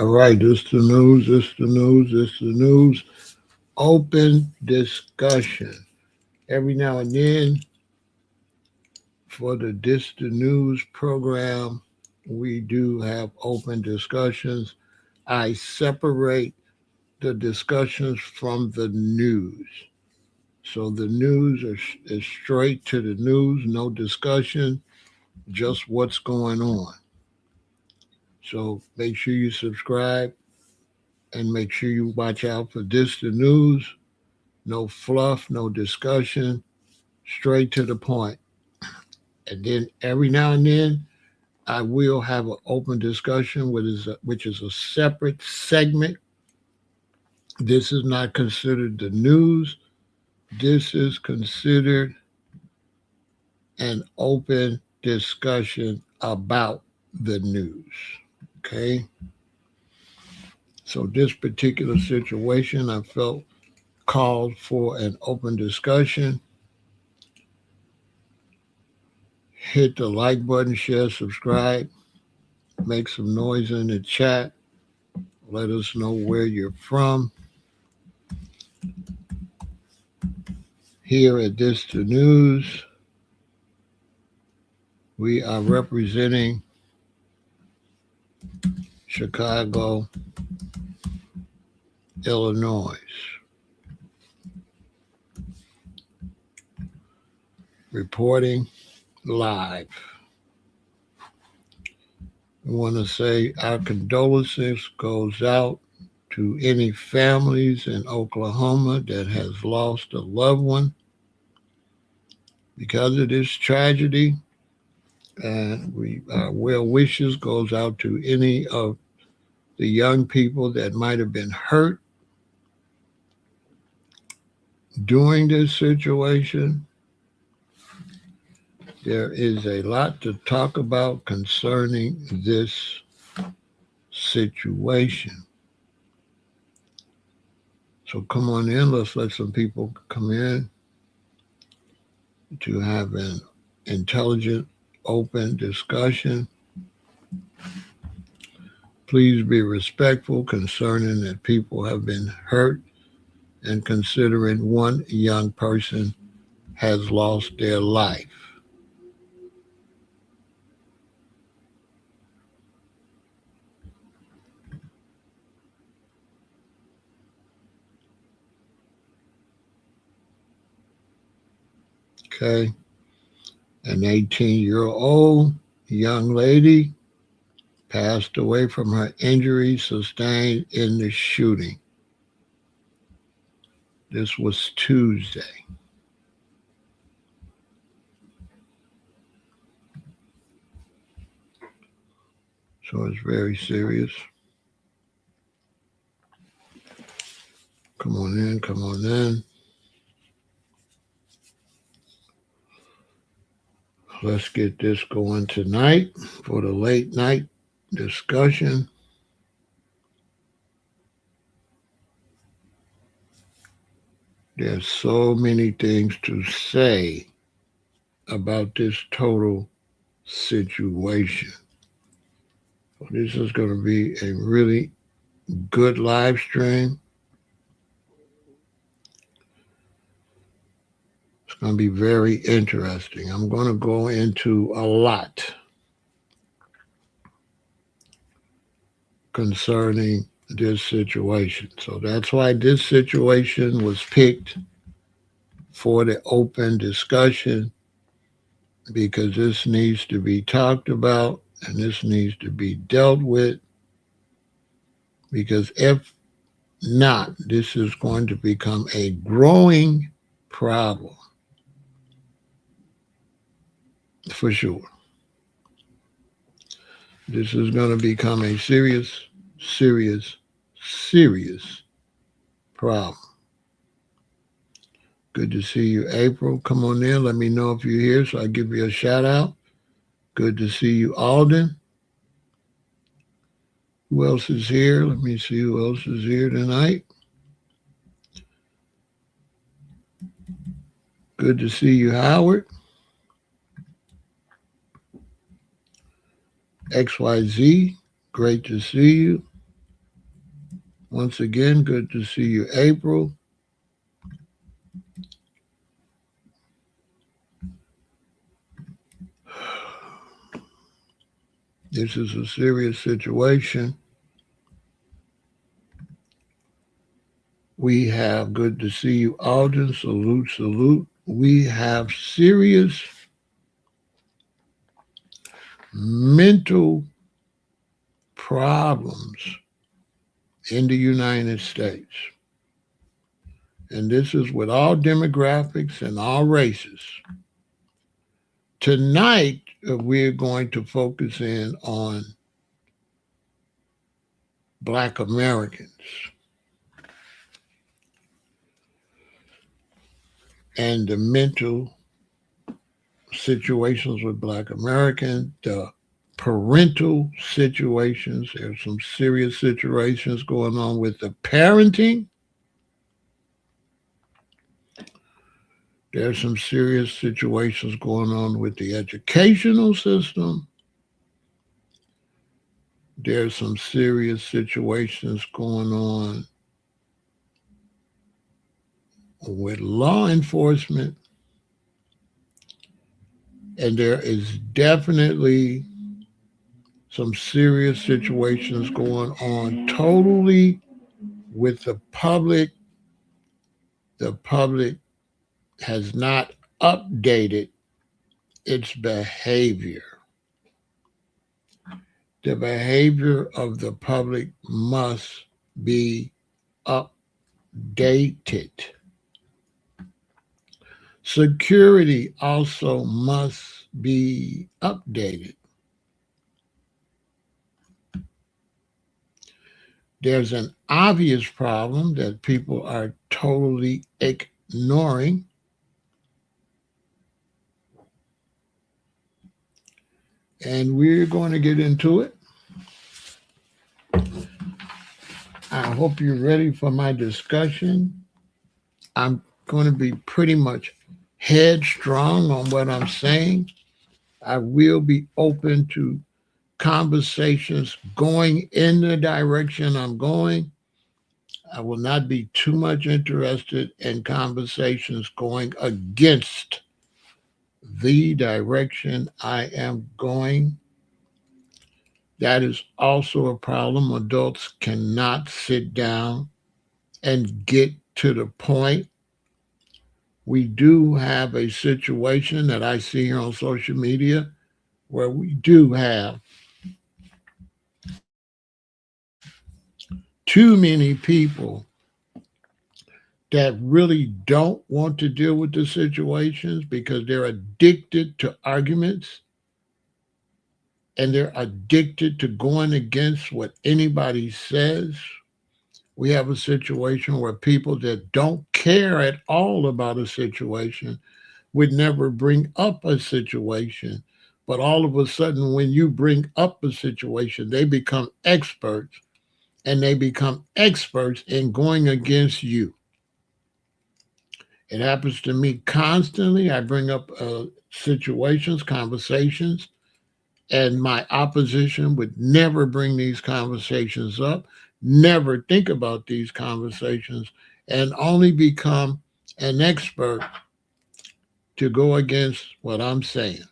All right, this the news, this the news, this the news. Open discussion. Every now and then for the This the News program, we do have open discussions. I separate the discussions from the news. So the news is straight to the news, no discussion, just what's going on. So make sure you subscribe and make sure you watch out for This the News. No fluff, no discussion, straight to the point. And then every now and then, I will have an open discussion, which is a separate segment. This is not considered the news. This is considered an open discussion about the news. Okay. So this particular situation, I felt called for an open discussion. Hit the like button, share, subscribe, make some noise in the chat. Let us know where you're from. Here at This the News, we are representing Chicago, Illinois. Reporting live. We want to say our condolences goes out to any families in Oklahoma that has lost a loved one because of this tragedy. And our well wishes goes out to any of the young people that might have been hurt during this situation. There is a lot to talk about concerning this situation. So come on in. Let's let some people come in to have an intelligent, open discussion. Please be respectful concerning that people have been hurt and considering one young person has lost their life. Okay. An 18-year-old young lady passed away from her injuries sustained in the shooting. This was Tuesday. So it's very serious. Come on in, come on in. Let's get this going tonight for the late night discussion. There's so many things to say about this total situation. So this is going to be a really good live stream. It's going to be very interesting. I'm going to go into a lot concerning this situation. So that's why this situation was picked for the open discussion, because this needs to be talked about and this needs to be dealt with, because if not, this is going to become a growing problem for sure. This is going to become a serious, serious, serious problem. Good to see you, April. Come on in. Let me know if you're here so I give you a shout out. Good to see you, Alden. Who else is here? Let me see who else is here tonight. Good to see you, Howard. XYZ, great to see you. Once again, good to see you, April. This is a serious situation. We have, good to see you, Alden. Salute, salute. We have serious mental problems in the United States. And this is with all demographics and all races. Tonight, we're going to focus in on Black Americans and the mental situations with Black Americans, the parental situations. There's some serious situations going on with the parenting. There's some serious situations going on with the educational system. There's some serious situations going on with law enforcement. And there is definitely some serious situations going on totally with the public. The public has not updated its behavior. The behavior of the public must be updated. Security also must be updated. There's an obvious problem that people are totally ignoring. And we're going to get into it. I hope you're ready for my discussion. I'm going to be pretty much headstrong on what I'm saying. I will be open to conversations going in the direction I'm going. I will not be too much interested in conversations going against the direction I am going. That is also a problem. Adults cannot sit down and get to the point. We do have a situation that I see here on social media where we do have too many people that really don't want to deal with the situations because they're addicted to arguments and they're addicted to going against what anybody says. We have a situation where people that don't care at all about a situation would never bring up a situation. But all of a sudden, when you bring up a situation, they become experts, and they become experts in going against you. It happens to me constantly. I bring up situations, conversations, and my opposition would never bring these conversations up, never think about these conversations, and only become an expert to go against what I'm saying.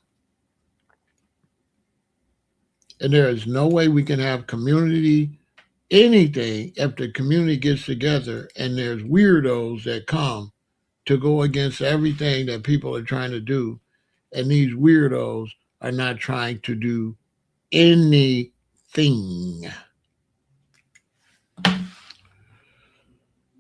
And there is no way we can have community, anything, if the community gets together and there's weirdos that come to go against everything that people are trying to do. And these weirdos are not trying to do anything.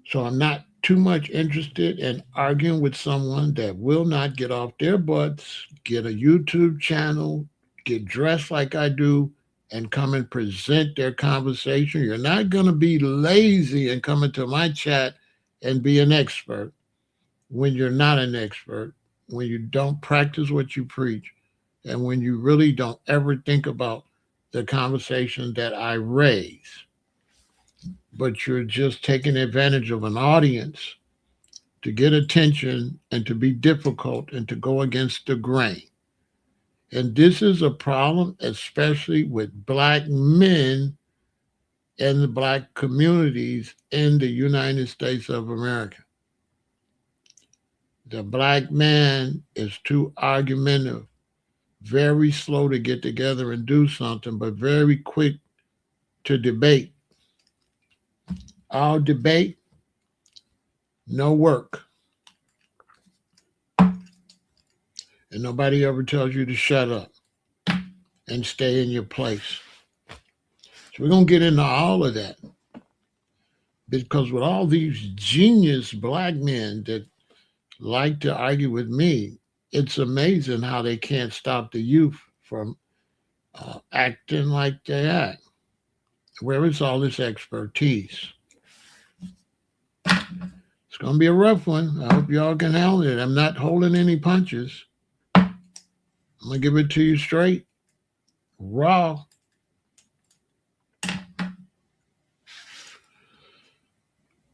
So I'm not too much interested in arguing with someone that will not get off their butts, get a YouTube channel, get dressed like I do, and come and present their conversation. You're not going to be lazy and come into my chat and be an expert when you're not an expert, when you don't practice what you preach, and when you really don't ever think about the conversation that I raise. But you're just taking advantage of an audience to get attention and to be difficult and to go against the grain. And this is a problem, especially with Black men in the black communities in the United States of America. The black man is too argumentative, very slow to get together and do something, but very quick to debate. All debate, no work. And nobody ever tells you to shut up and stay in your place. So we're going to get into all of that. Because with all these genius black men that like to argue with me, it's amazing how they can't stop the youth from acting like they act. Where is all this expertise? It's going to be a rough one. I hope y'all can handle it. I'm not holding any punches. I'm going to give it to you straight, raw.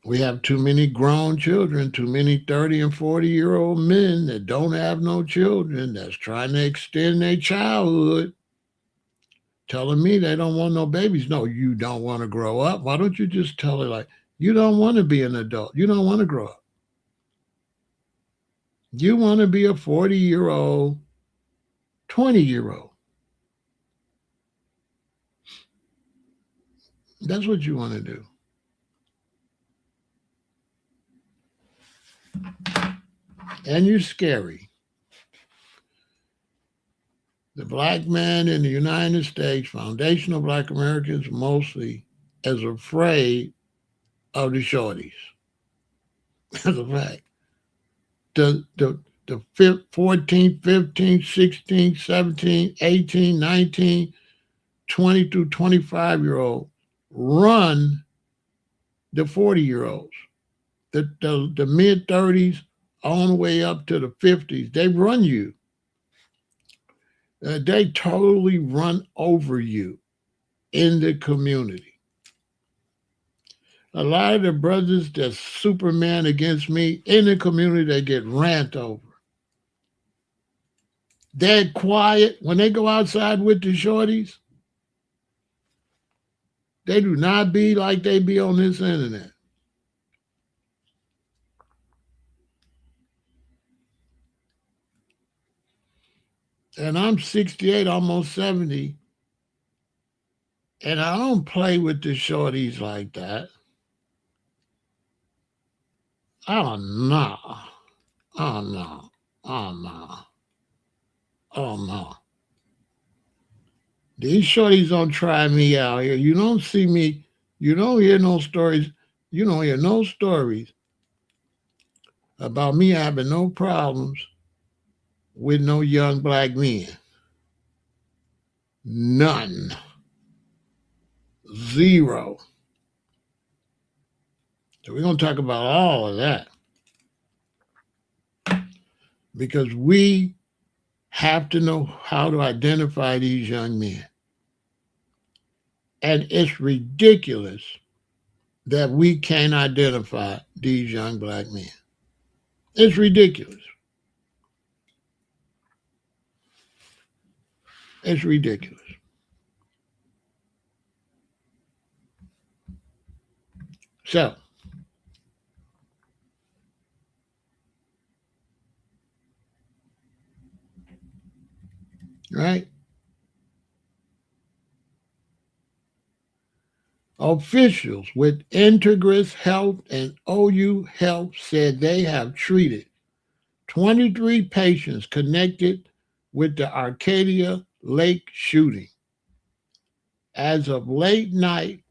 We have too many grown children, too many 30 and 40-year-old men that don't have no children, that's trying to extend their childhood, telling me they don't want no babies. No, you don't want to grow up. Why don't you just tell it like, you don't want to be an adult. You don't want to grow up. You want to be a 40-year-old, 20-year-old. That's what you want to do. And you're scary. The black man in the United States, foundational black Americans mostly, is afraid of the shorties. That's a fact. The 14, 15, 16, 17, 18, 19, 20 to 25-year-old run the 40-year-olds. The mid-30s all the way up to the 50s, they run you. They totally run over you in the community. A lot of the brothers that's Superman against me in the community, they get ran over. They're quiet. When they go outside with the shorties, they do not be like they be on this internet. And I'm 68, almost 70, and I don't play with the shorties like that. Oh, no. Oh, no. Oh, no. Oh, no. These shorties don't try me out here. You don't see me. You don't hear no stories. You don't hear no stories about me having no problems with no young black men. None. Zero. So we're going to talk about all of that. Because we have to know how to identify these young men. And it's ridiculous that we can't identify these young black men. It's ridiculous. It's ridiculous. So, right? Officials with Integris Health and OU Health said they have treated 23 patients connected with the Arcadia Lake shooting. As of late night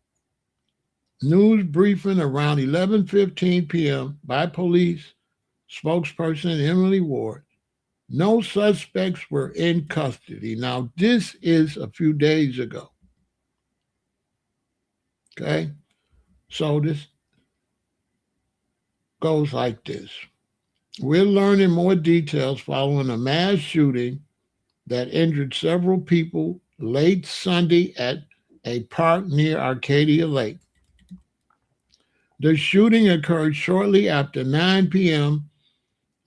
news briefing around 11:15 p.m. by police spokesperson Emily Ward, no suspects were in custody. Now, this is a few days ago. Okay? So this goes like this. We're learning more details following a mass shooting that injured several people late Sunday at a park near Arcadia Lake. The shooting occurred shortly after 9 p.m.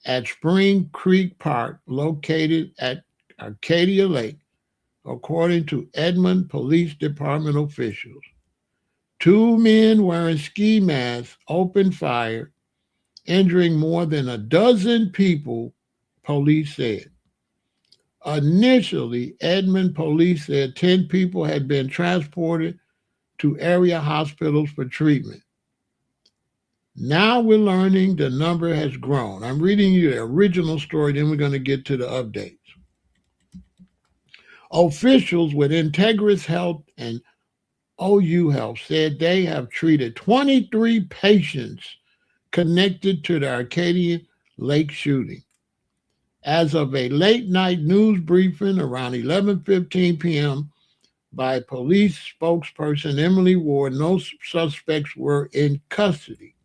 at Spring Creek Park, located at Arcadia Lake, according to Edmond Police Department officials. Two men wearing ski masks opened fire, injuring more than a dozen people, police said. Initially, Edmond police said 10 people had been transported to area hospitals for treatment. Now we're learning the number has grown. I'm reading you the original story, then we're going to get to the updates. Officials with Integris Health and OU Health said they have treated 23 patients connected to the Arcadia Lake shooting. As of a late night news briefing around 11:15 p.m. by police spokesperson Emily Ward, no suspects were in custody.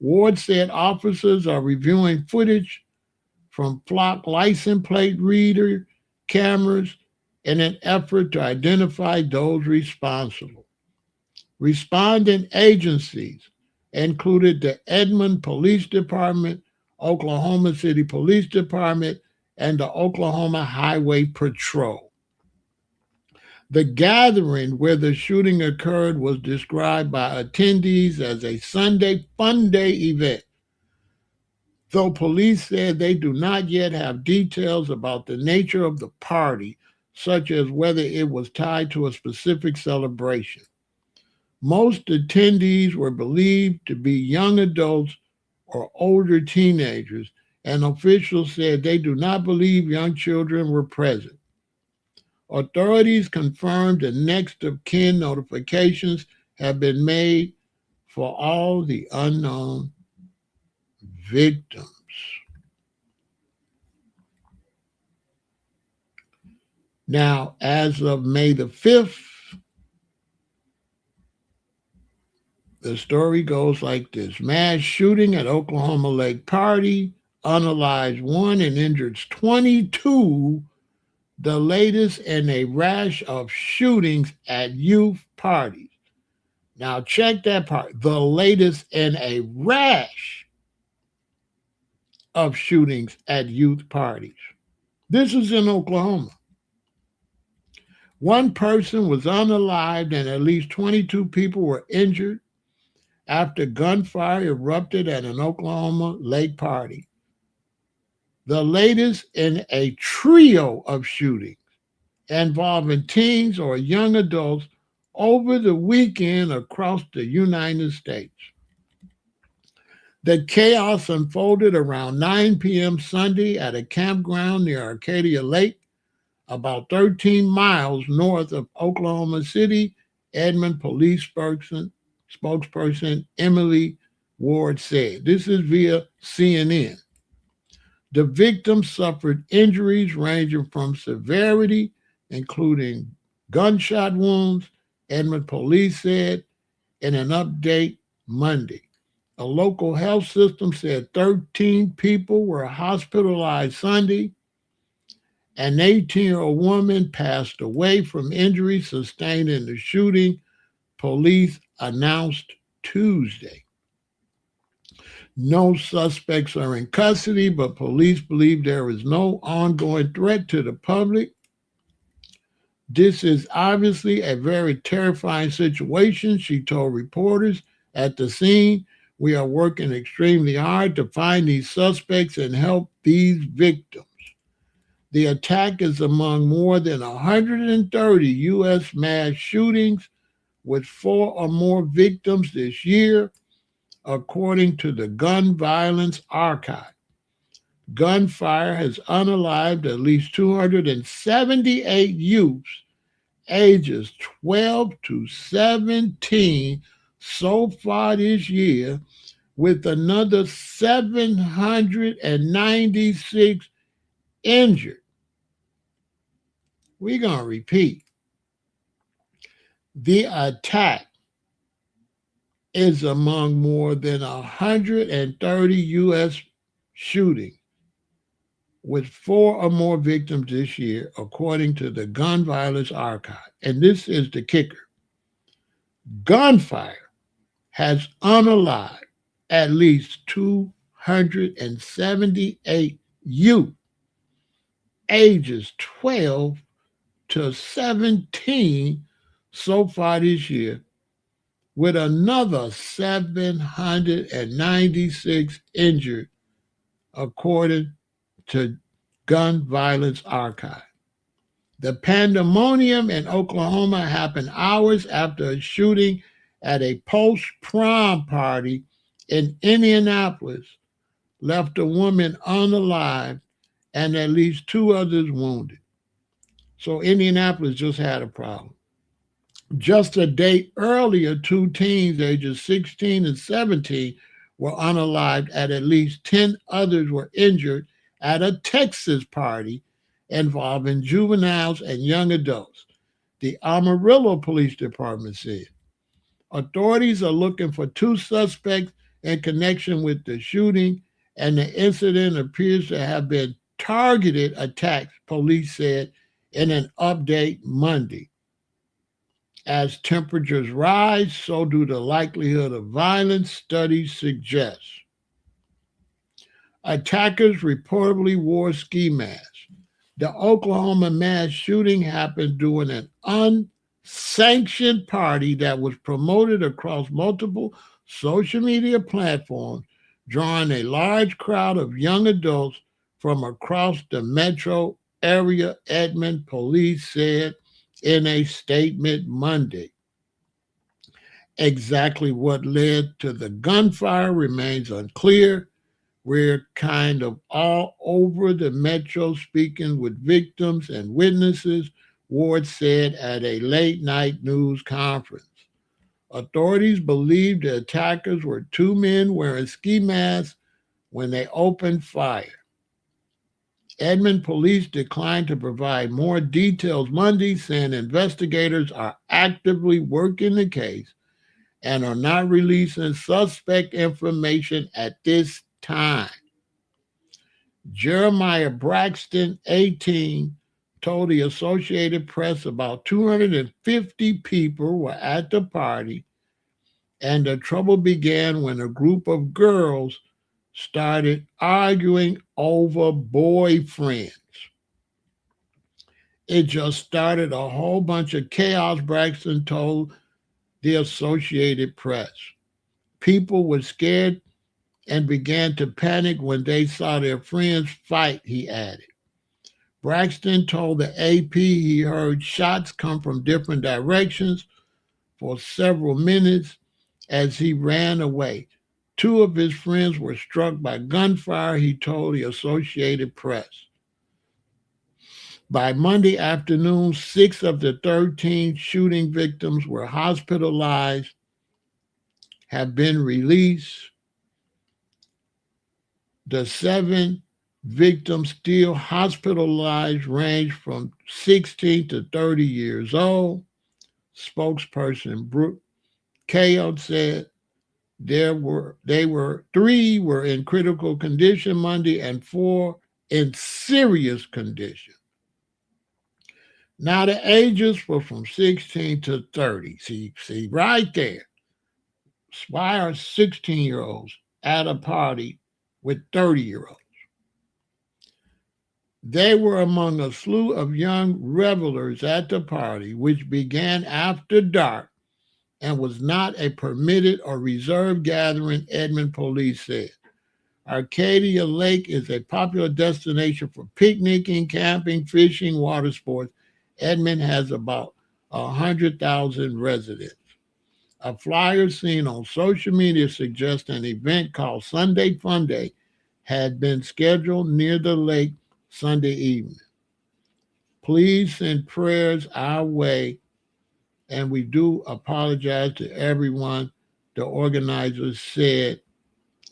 Ward said officers are reviewing footage from flock license plate reader cameras in an effort to identify those responsible. Responding agencies included the Edmond Police Department, Oklahoma City Police Department, and the Oklahoma Highway Patrol. The gathering where the shooting occurred was described by attendees as a Sunday fun day event, though police said they do not yet have details about the nature of the party, such as whether it was tied to a specific celebration. Most attendees were believed to be young adults or older teenagers, and officials said they do not believe young children were present. Authorities confirmed the next of kin notifications have been made for all the unknown victims. Now, as of May the 5th, the story goes like this. Mass shooting at Oklahoma Lake party, unalived 1 and injured 22, the latest in a rash of shootings at youth parties. Now check that part. The latest in a rash of shootings at youth parties. This is in Oklahoma. One person was unalived and at least 22 people were injured after gunfire erupted at an Oklahoma Lake party. The latest in a trio of shootings involving teens or young adults over the weekend across the United States. The chaos unfolded around 9 p.m. Sunday at a campground near Arcadia Lake, about 13 miles north of Oklahoma City. Edmond police spokesperson Emily Ward said. This is via CNN. The victims suffered injuries ranging from severity, including gunshot wounds, Edmond police said in an update Monday. A local health system said 13 people were hospitalized Sunday. An 18-year-old woman passed away from injuries sustained in the shooting, police announced Tuesday. No suspects are in custody, but police believe there is no ongoing threat to the public. This is obviously a very terrifying situation, she told reporters at the scene. We are working extremely hard to find these suspects and help these victims. The attack is among more than 130 U.S. mass shootings with 4 or more victims this year, according to the Gun Violence Archive. Gunfire has unalived at least 278 youths ages 12 to 17 so far this year, with another 796 injured. We're going to repeat. The attack is among more than 130 U.S. shootings, with 4 or more victims this year, according to the Gun Violence Archive. And this is the kicker. Gunfire has unalived at least 278 youth ages 12 to 17 so far this year, with another 796 injured, according to Gun Violence Archive. The pandemonium in Oklahoma happened hours after a shooting at a post-prom party in Indianapolis left a woman unalive and at least two others wounded. So Indianapolis just had a problem. Just a day earlier, two teens ages 16 and 17 were unalived, and at least 10 others were injured at a Texas party involving juveniles and young adults, the Amarillo Police Department said. Authorities are looking for two suspects in connection with the shooting, and the incident appears to have been targeted attacks, police said in an update Monday. As temperatures rise, so do the likelihood of violence, studies suggest. Attackers reportedly wore ski masks. The Oklahoma mass shooting happened during an unsanctioned party that was promoted across multiple social media platforms, drawing a large crowd of young adults from across the metro area, Edmond police said in a statement Monday. Exactly what led to the gunfire remains unclear. We're kind of all over the metro speaking with victims and witnesses, Ward said at a late night news conference. Authorities believe the attackers were two men wearing ski masks when they opened fire. Edmond police declined to provide more details Monday, saying investigators are actively working the case and are not releasing suspect information at this time. Jeremiah Braxton, 18, told the Associated Press about 250 people were at the party, and the trouble began when a group of girls started arguing over boyfriends. It just started a whole bunch of chaos, Braxton told the Associated Press. People were scared and began to panic when they saw their friends fight, he added. Braxton told the AP he heard shots come from different directions for several minutes as he ran away. Two of his friends were struck by gunfire, he told the Associated Press. By Monday afternoon, 6 of the 13 shooting victims were hospitalized, have been released. The 7 victims still hospitalized range from 16 to 30 years old. Spokesperson Brooke Kao said they were 3 were in critical condition Monday and 4 in serious condition. Now the ages were from 16 to 30. See right there. Why are 16-year-olds at a party with 30-year-olds? They were among a slew of young revelers at the party, which began after dark and was not a permitted or reserved gathering, Edmond police said. Arcadia Lake is a popular destination for picnicking, camping, fishing, water sports. Edmond has about 100,000 residents. A flyer seen on social media suggests an event called Sunday Fun Day had been scheduled near the lake Sunday evening. Please send prayers our way, and we do apologize to everyone, the organizers said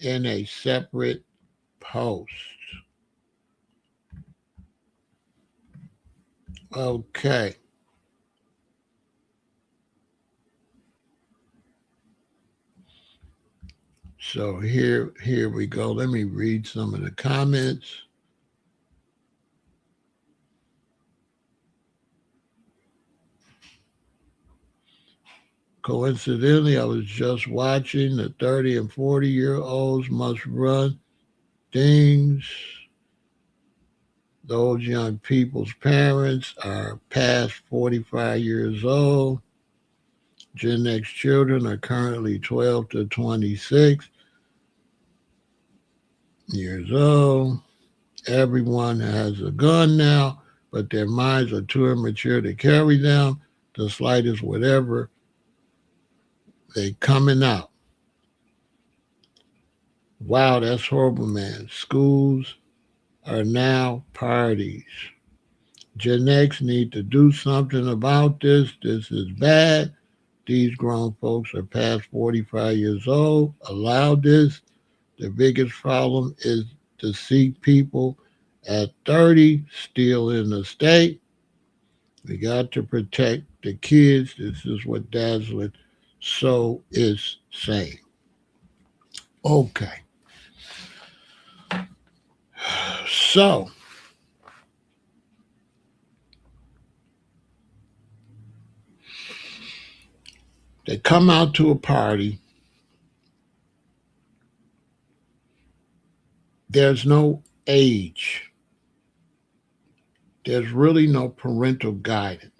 in a separate post. Okay. So here we go. Let me read some of the comments. Coincidentally, I was just watching the 30 and 40-year-olds must run things. Those young people's parents are past 45 years old. Gen X children are currently 12 to 26 years old. Everyone has a gun now, but their minds are too immature to carry them. The slightest whatever, they coming out. Wow, that's horrible, man. Schools are now parties. Gen X need to do something about this. This is bad. These grown folks are past 45 years old. Allow this. The biggest problem is to see people at 30 still in the state. We got to protect the kids. This is what Dazzler So is saying. Okay. So they come out to a party. There's no age. There's really no parental guidance.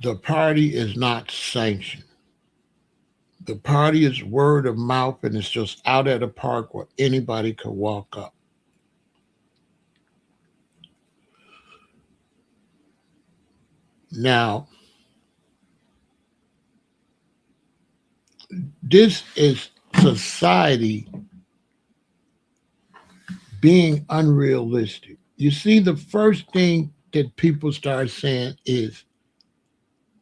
The party is not sanctioned. The party is word of mouth and it's just out at a park where anybody could walk up. Now, this is society being unrealistic. You see, the first thing that people start saying is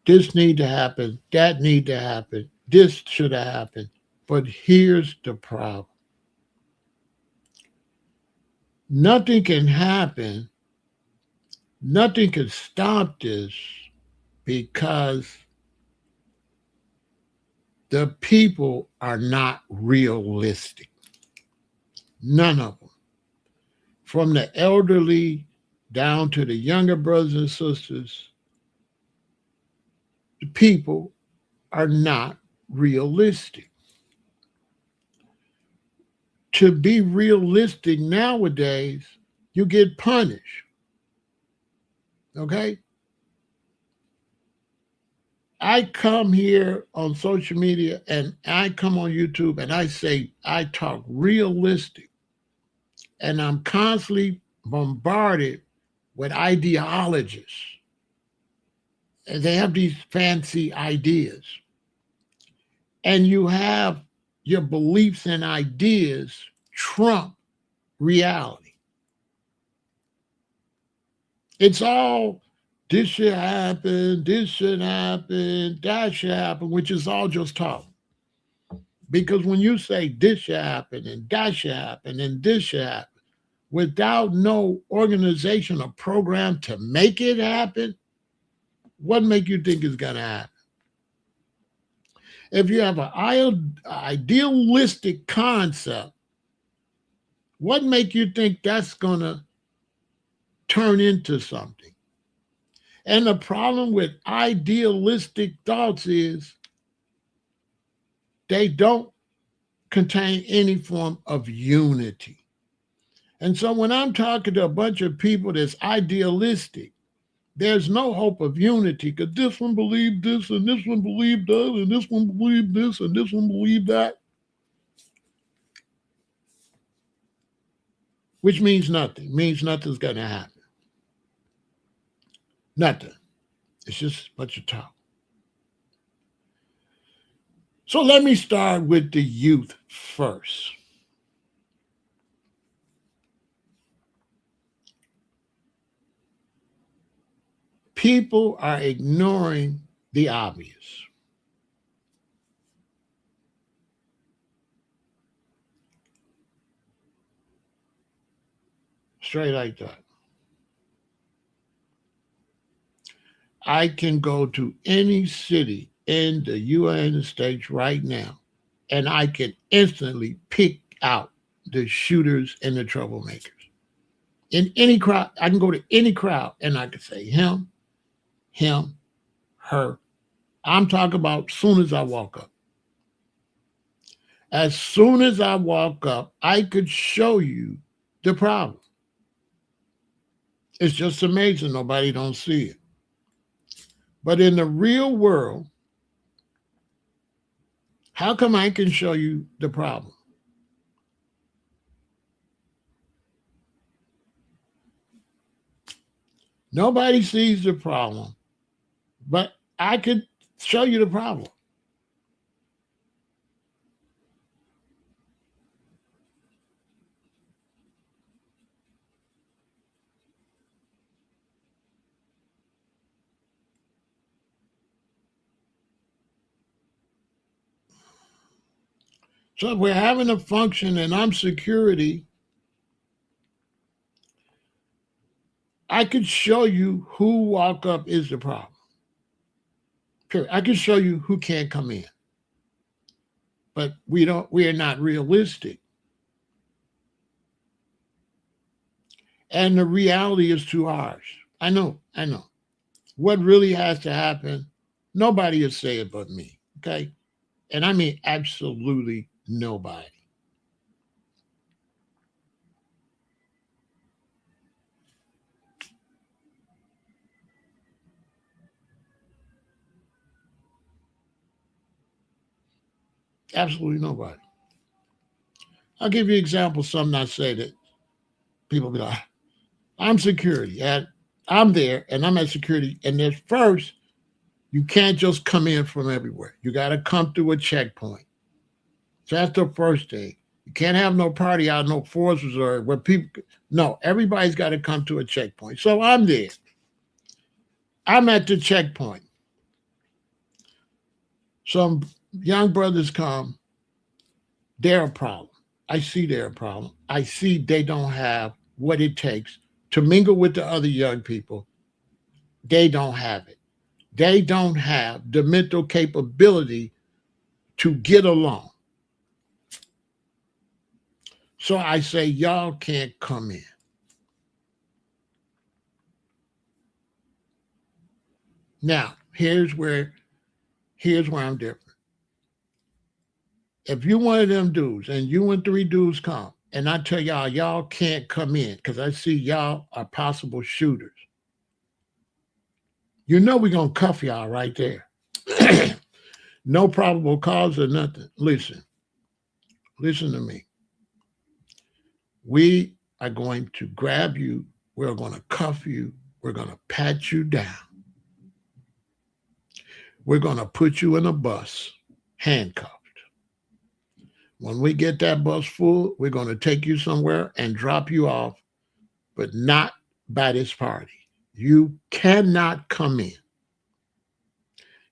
this need to happen, that need to happen, this should have happened. But here's the problem. Nothing can happen, nothing can stop this because the people are not realistic. None of them. From the elderly down to the younger brothers and sisters, the people are not realistic. To be realistic nowadays, you get punished. Okay? I come here on social media and I come on YouTube and I say, I talk realistic. And I'm constantly bombarded with ideologists. And they have these fancy ideas. And you have your beliefs and ideas trump reality. It's all this should happen, this should happen, that should happen, which is all just talk. Because when you say this should happen and that should happen and this should happen, without no organization or program to make it happen, what make you think is going to happen? If you have an idealistic concept, what make you think that's going to turn into something? And the problem with idealistic thoughts is they don't contain any form of unity. And so when I'm talking to a bunch of people that's idealistic, there's no hope of unity because this one believed this and this one believed that and this one believed this and this one believed that, which means nothing. Means nothing's going to happen. Nothing. It's just a bunch of talk. So let me start with the youth first. People are ignoring the obvious. Straight like that. I can go to any city in the United States right now, and I can instantly pick out the shooters and the troublemakers. In any crowd, I can go to any crowd and I can say him, her. I'm talking about as soon as I walk up. As soon as I walk up, I could show you the problem. It's just amazing nobody don't see it. But in the real world, how come I can show you the problem? Nobody sees the problem, but I could show you the problem. So if we're having a function and I'm security, I could show you who walk up is the problem. Period. I can show you who can't come in. But we are not realistic. And the reality is too harsh. I know. What really has to happen, nobody will say it but me. Okay. And I mean absolutely nobody. Absolutely nobody. I'll give you an example, something I say that people be like, I'm security. And I'm there and I'm at security. And there's first, you can't just come in from everywhere. You got to come through a checkpoint. So that's the first thing. You can't have no party out, no force reserve where people, no, everybody's got to come to a checkpoint. So I'm there. I'm at the checkpoint. Some young brothers come, they're a problem. I see they're a problem. I see they don't have what it takes to mingle with the other young people. They don't have it. They don't have the mental capability to get along. So I say, y'all can't come in. Now, here's where I'm different. If you one of them dudes and you and three dudes come, and I tell y'all can't come in because I see y'all are possible shooters. You know we're gonna cuff y'all right there. No probable cause or nothing. Listen to me. We are going to grab you. We're going to cuff you. We're going to pat you down. We're going to put you in a bus, handcuffed. When we get that bus full, we're going to take you somewhere and drop you off, but not by this party. You cannot come in.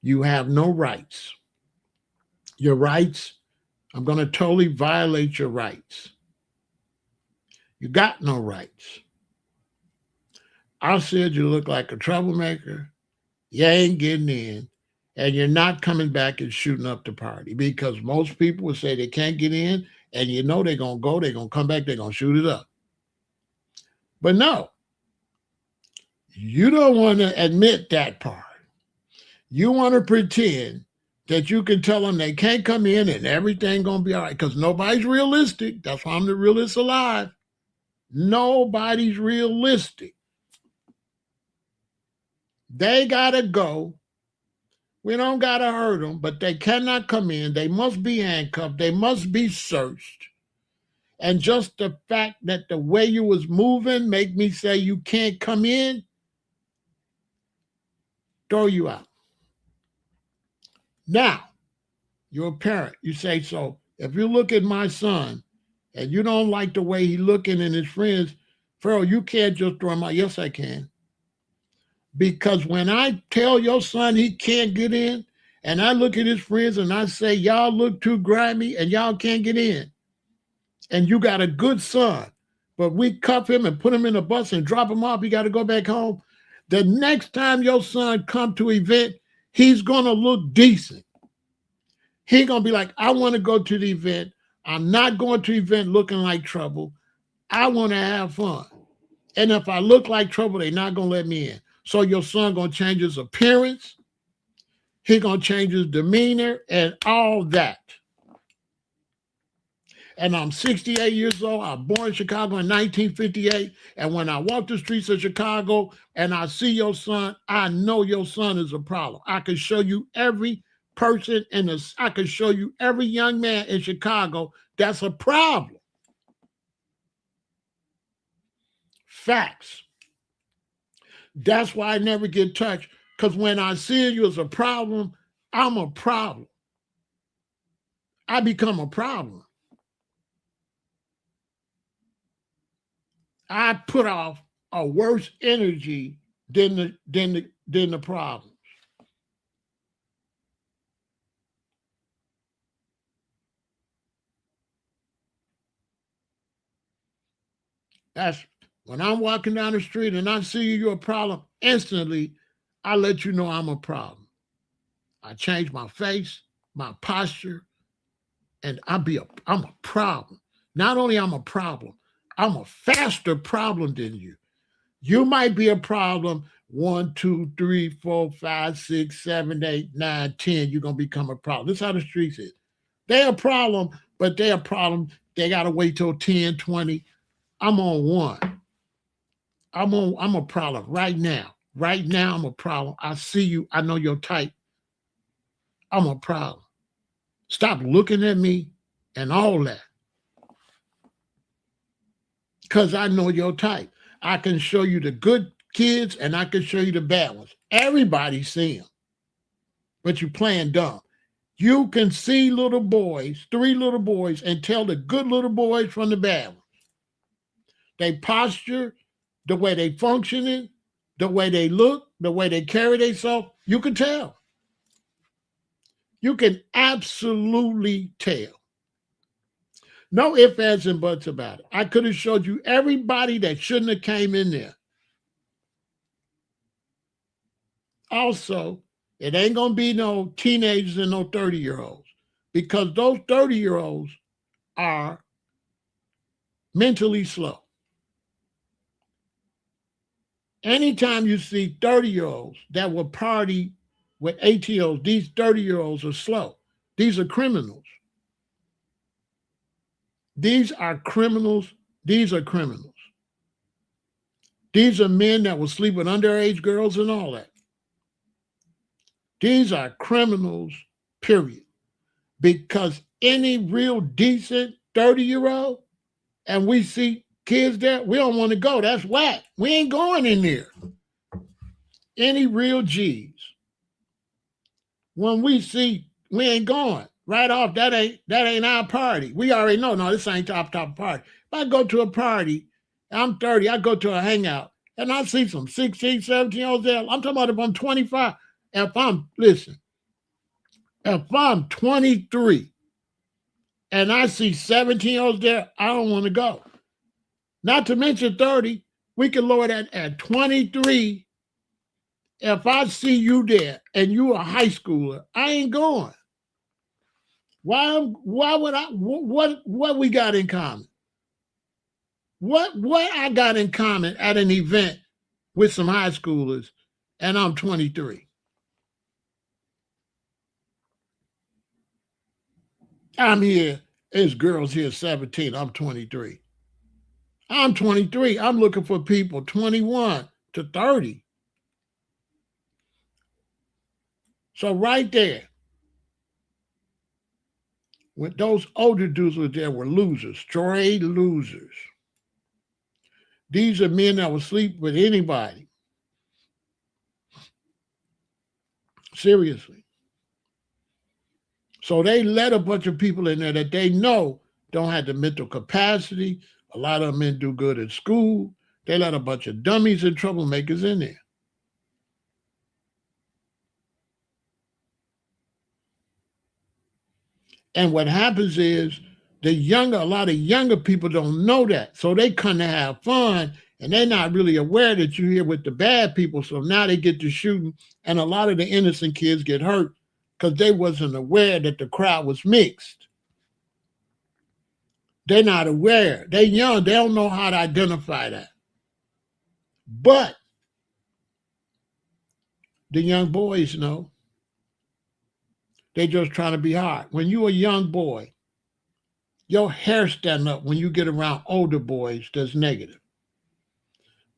You have no rights. Your rights, I'm going to totally violate your rights. You got no rights. I said you look like a troublemaker. You ain't getting in. And you're not coming back and shooting up the party because most people will say they can't get in and you know they're going to go, they're going to come back, they're going to shoot it up. But no, you don't want to admit that part. You want to pretend that you can tell them they can't come in and everything going to be all right because nobody's realistic. That's why I'm the realest alive. Nobody's realistic. They got to go. We don't got to hurt them, but they cannot come in. They must be handcuffed. They must be searched. And just the fact that the way you was moving make me say you can't come in, throw you out. Now, you're a parent. You say, so if you look at my son and you don't like the way he looking and his friends, Pharaoh, you can't just throw him out. Yes, I can. Because when I tell your son he can't get in, and I look at his friends and I say, y'all look too grimy and y'all can't get in. And you got a good son, but we cuff him and put him in a bus and drop him off. He got to go back home. The next time your son come to event, he's going to look decent. He's going to be like, I want to go to the event. I'm not going to event looking like trouble. I want to have fun. And if I look like trouble, they're not going to let me in. So your son going to change his appearance. He's going to change his demeanor and all that. and I'm 68 years old. I was born in Chicago in 1958. And when I walk the streets of Chicago and I see your son, I know your son is a problem. I can show you every person I can show you every young man in Chicago that's a problem. Facts. That's why I never get touched. Because when I see you as a problem, I'm a problem. I become a problem. I put off a worse energy than the problem. That's when I'm walking down the street and I see you're a problem, instantly I let you know I'm a problem. I change my face, my posture, and I'm a problem. Not only I'm a problem, I'm a faster problem than you. You might be a problem 1, 2, 3, 4, 5, 6, 7, 8, 9, 10. You're gonna become a problem. This is how the streets is. They're a problem, but they're a problem. They gotta wait till 10, 20. I'm on one. I'm a problem right now. Right now, I'm a problem. I see you. I know your type. I'm a problem. Stop looking at me and all that. Because I know your type. I can show you the good kids and I can show you the bad ones. Everybody see them, but you playing dumb. You can see little boys, 3 little boys, and tell the good little boys from the bad ones. They posture, the way they functioning, the way they look, the way they carry themselves, you can tell. You can absolutely tell. No ifs, ands, and buts about it. I could have showed you everybody that shouldn't have came in there. Also, it ain't going to be no teenagers and no 30-year-olds because those 30-year-olds are mentally slow. Anytime you see 30-year-olds that will party with ATOs, these 30-year-olds are slow. These are criminals. These are criminals. These are criminals. These are men that will sleep with underage girls and all that. These are criminals, period. Because any real decent 30-year-old, and we see kids there, we don't want to go. That's whack. We ain't going in there. Any real G's. When we see, we ain't going. Right off, that ain't our party. We already know, no, this ain't top party. If I go to a party, I'm 30, I go to a hangout, and I see some 16, 17-year-olds there. I'm talking about if I'm 25. If I'm 23 and I see 17-year-olds there, I don't want to go. Not to mention 30, we can lower that at 23. If I see you there and you a high schooler, I ain't going. Why would I? What we got in common? What I got in common at an event with some high schoolers, and I'm 23. I'm here. There's girls here 17. I'm 23. I'm 23. I'm looking for people 21 to 30. So right there, when those older dudes were there were losers, straight losers. These are men that will sleep with anybody. Seriously. So they let a bunch of people in there that they know don't have the mental capacity. A lot of them men do good at school. They let a bunch of dummies and troublemakers in there. And what happens is a lot of younger people don't know that. So they come to have fun and they're not really aware that you're here with the bad people. So now they get to shooting and a lot of the innocent kids get hurt because they wasn't aware that the crowd was mixed. They're not aware. They're young. They don't know how to identify that. But the young boys know. They just trying to be hard. When you're a young boy Your hair stand up when you get around older boys that's negative.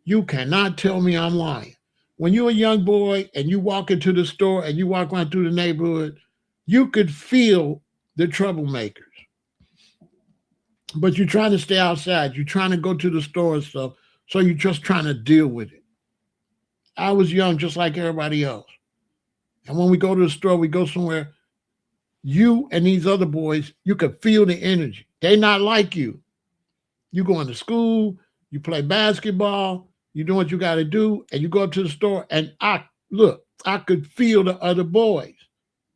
You cannot tell me I'm lying. When you're a young boy and you walk into the store and you walk around through the neighborhood, you could feel the troublemakers. But you're trying to stay outside. You're trying to go to the store and stuff. So you're just trying to deal with it. I was young just like everybody else. And when we go to the store, we go somewhere, you and these other boys, you could feel the energy. They not like you. You going to school, you play basketball, you do what you got to do, and you go up to the store, and I could feel the other boys.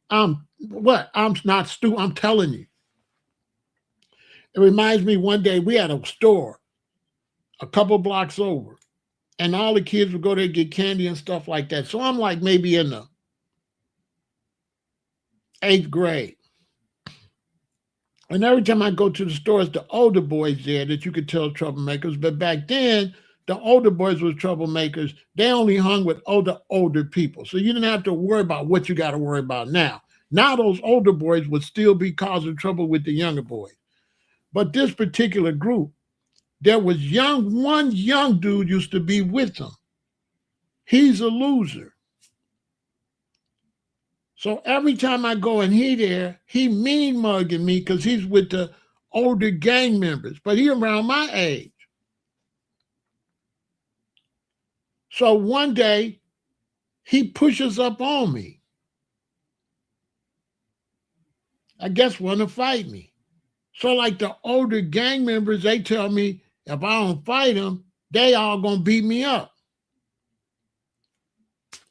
I'm not stupid. I'm telling you. It reminds me one day we had a store a couple blocks over, and all the kids would go there and get candy and stuff like that. So I'm like maybe in the 8th grade. And every time I go to the store, it's the older boys there that you could tell troublemakers. But back then, the older boys were troublemakers. They only hung with older people. So you didn't have to worry about what you got to worry about now. Now those older boys would still be causing trouble with the younger boys. But this particular group, there was one young dude used to be with them. He's a loser. So every time I go and he there, he mean mugging me because he's with the older gang members, but he around my age. So one day he pushes up on me. I guess want to fight me. So like the older gang members, they tell me if I don't fight him, they all gonna beat me up.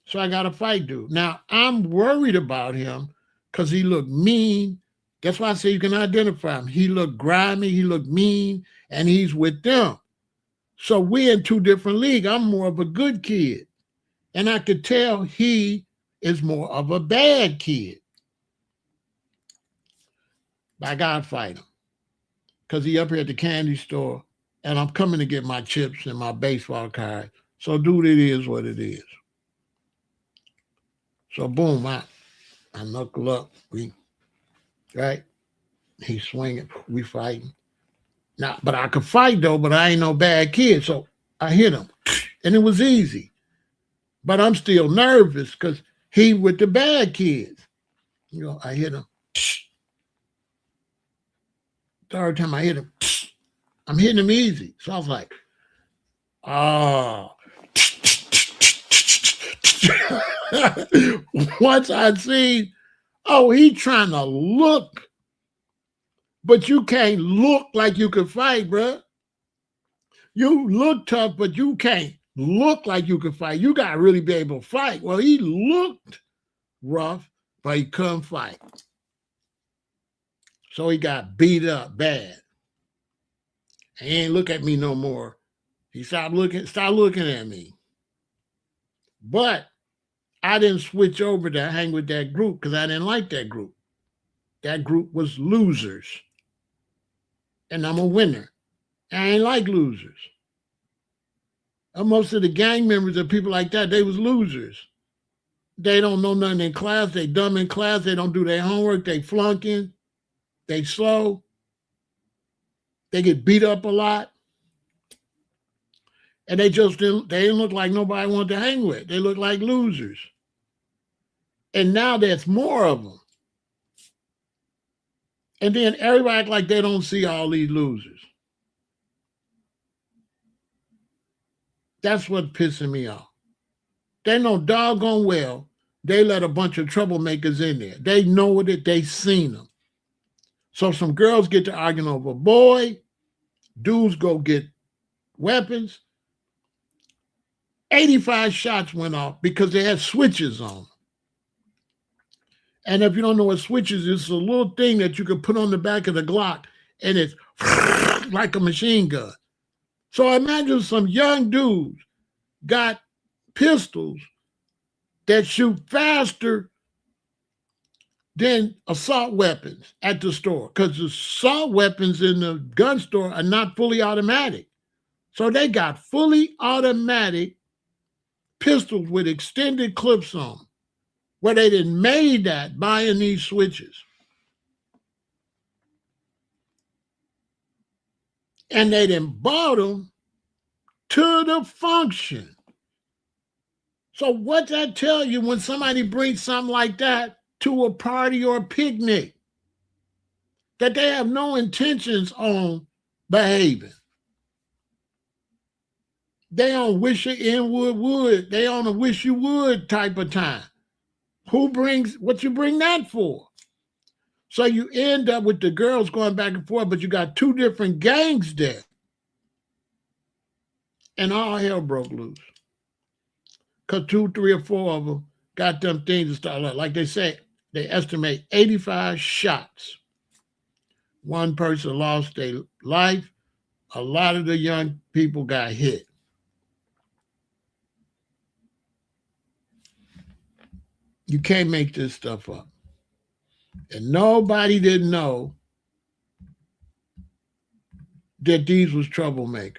So I got to fight dude. Now I'm worried about him because he looked mean. That's why I say you can identify him. He looked grimy, he looked mean, and he's with them. So we're in two different leagues. I'm more of a good kid. And I could tell he is more of a bad kid. But I got to fight him because he up here at the candy store, and I'm coming to get my chips and my baseball card. So dude, it is what it is. So boom, I knuckle up. Right? He's swinging. We fighting. Now, but I could fight though, but I ain't no bad kid. So I hit him. And it was easy. But I'm still nervous because he with the bad kids. I hit him. Third time I hit him, I'm hitting him easy. So I was like, oh. Once I see, he trying to look, but you can't look like you can fight, bro. You look tough, but you can't look like you can fight. You got to really be able to fight. Well, he looked rough, but he couldn't fight. So he got beat up bad. He ain't look at me no more. He stopped looking at me. But I didn't switch over to hang with that group because I didn't like that group. That group was losers. And I'm a winner. I ain't like losers. And most of the gang members and people like that, they was losers. They don't know nothing in class. They dumb in class. They don't do their homework. They flunking. They slow. They get beat up a lot. And they didn't look like nobody wanted to hang with. They look like losers. And now there's more of them. And then everybody act like they don't see all these losers. That's what's pissing me off. They know doggone well they let a bunch of troublemakers in there. They know it. They seen them. So some girls get to arguing over a boy. Dudes go get weapons. 85 shots went off because they had switches on. And if you don't know what switches is, it's a little thing that you can put on the back of the Glock, and it's like a machine gun. So imagine some young dudes got pistols that shoot faster than assault weapons at the store, because the assault weapons in the gun store are not fully automatic. So they got fully automatic pistols with extended clips on them, where they didn't made that buying these switches. And they done brought them to the function. So what that tell you when somebody brings something like that to a party or a picnic? That they have no intentions on behaving. They on wish you in would. They on a wish you would type of time. Who brings what you bring that for? So you end up with the girls going back and forth, but you got two different gangs there. And all hell broke loose. Because 2, 3, or 4 of them got them things to start like they say, they estimate 85 shots. One person lost their life. A lot of the young people got hit. You can't make this stuff up. And nobody didn't know that these was troublemakers.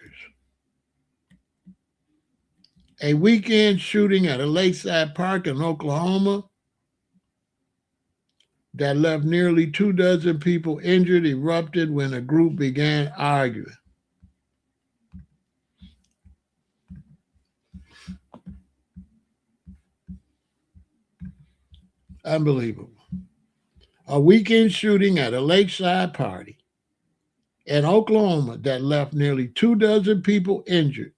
A weekend shooting at a lakeside park in Oklahoma that left nearly 24 people injured erupted when a group began arguing. Unbelievable. A weekend shooting at a lakeside party in Oklahoma that left nearly 24 people injured.